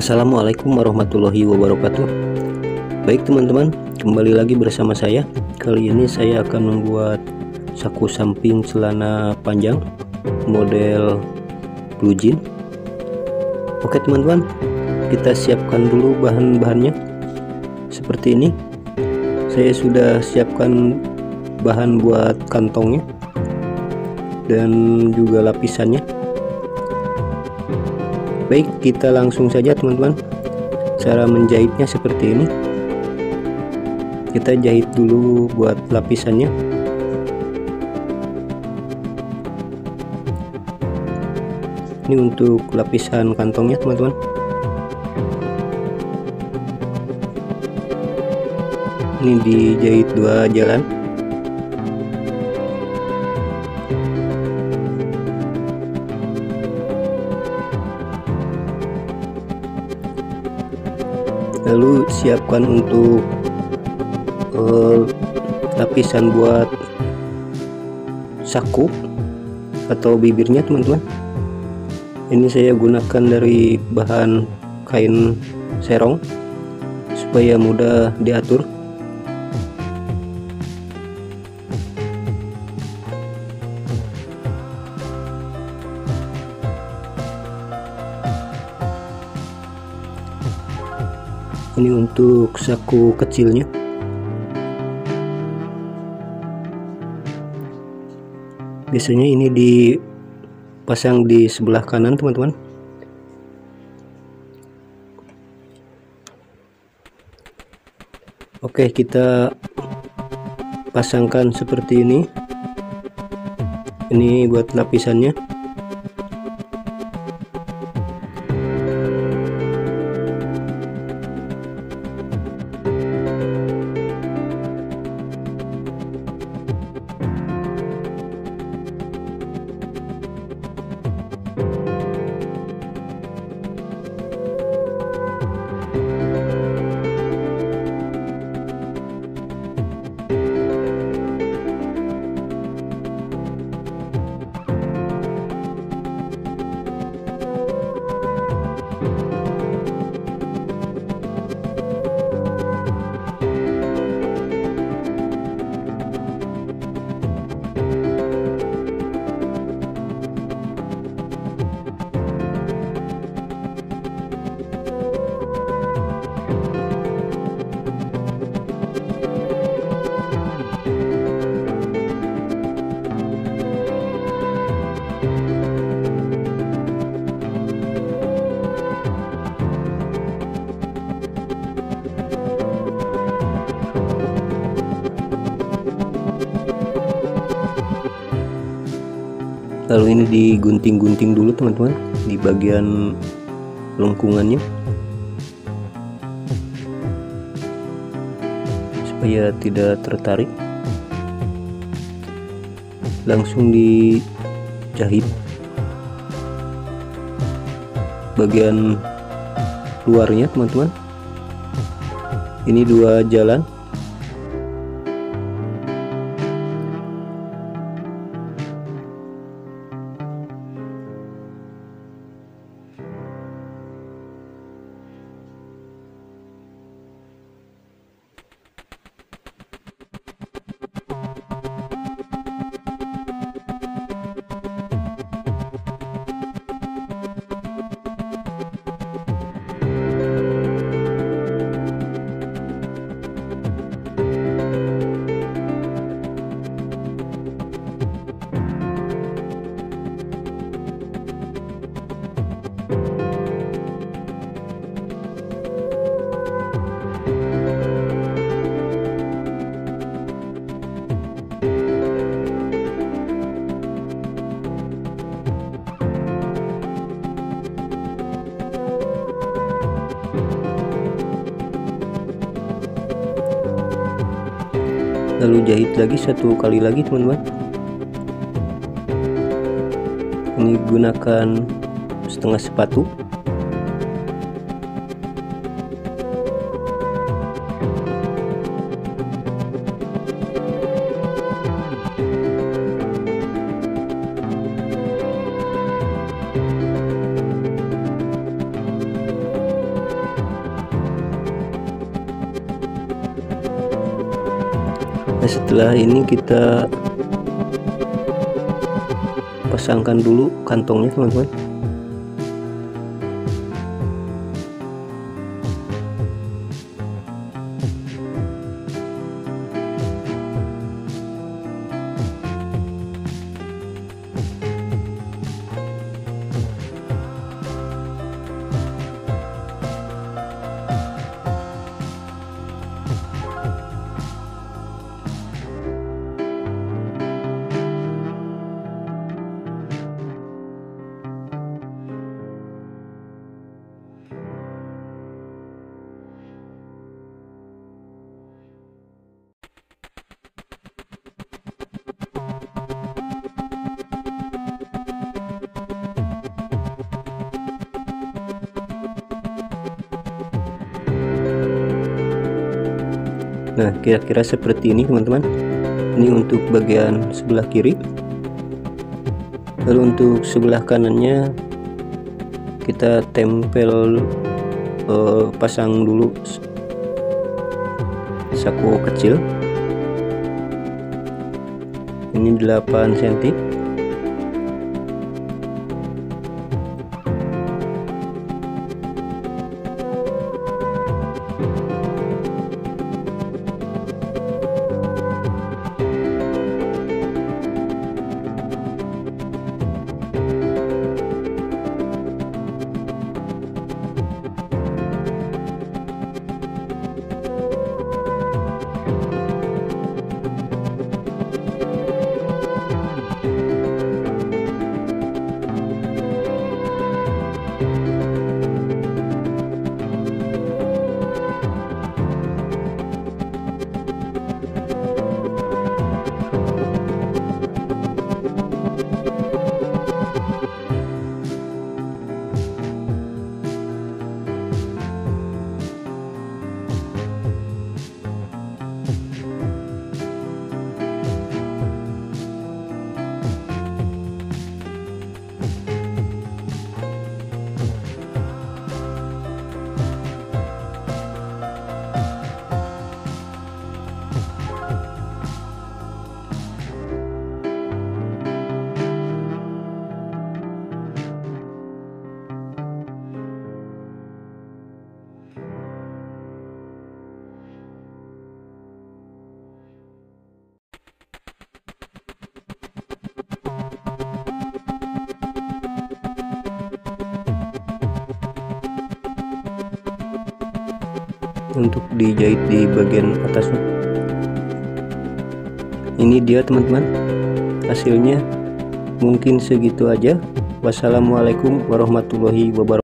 Assalamualaikum warahmatullahi wabarakatuh. Baik teman-teman, kembali lagi bersama saya. Kali ini saya akan membuat saku samping celana panjang model blue jean. Oke teman-teman, kita siapkan dulu bahan-bahannya. Seperti ini, saya sudah siapkan bahan buat kantongnya dan juga lapisannya. Baik, kita langsung saja teman-teman. Cara menjahitnya seperti ini. Kita jahit dulu buat lapisannya. Ini untuk lapisan kantongnya teman-teman. Ini dijahit 2 jalan. Lalu siapkan untuk lapisan buat saku atau bibirnya teman-teman. Ini saya gunakan dari bahan kain serong supaya mudah diatur. Ini untuk saku kecilnya. Biasanya ini dipasang di sebelah kanan teman-teman. Oke, kita pasangkan seperti ini. Ini buat lapisannya. Lalu ini digunting-gunting dulu teman-teman di bagian lengkungannya supaya tidak tertarik. Langsung dijahit bagian luarnya teman-teman. Ini 2 jalan. Lalu jahit lagi 1 kali lagi teman-teman. Ini gunakan setengah sepatu. Nah, setelah ini kita pasangkan dulu kantongnya teman-teman. Nah, kira-kira seperti ini teman-teman. Ini untuk bagian sebelah kiri. Lalu untuk sebelah kanannya kita tempel, pasang dulu saku kecil. Ini 8 cm. Untuk dijahit di bagian atasnya. Ini dia teman-teman, hasilnya. Mungkin segitu aja. Wassalamualaikum warahmatullahi wabarakatuh.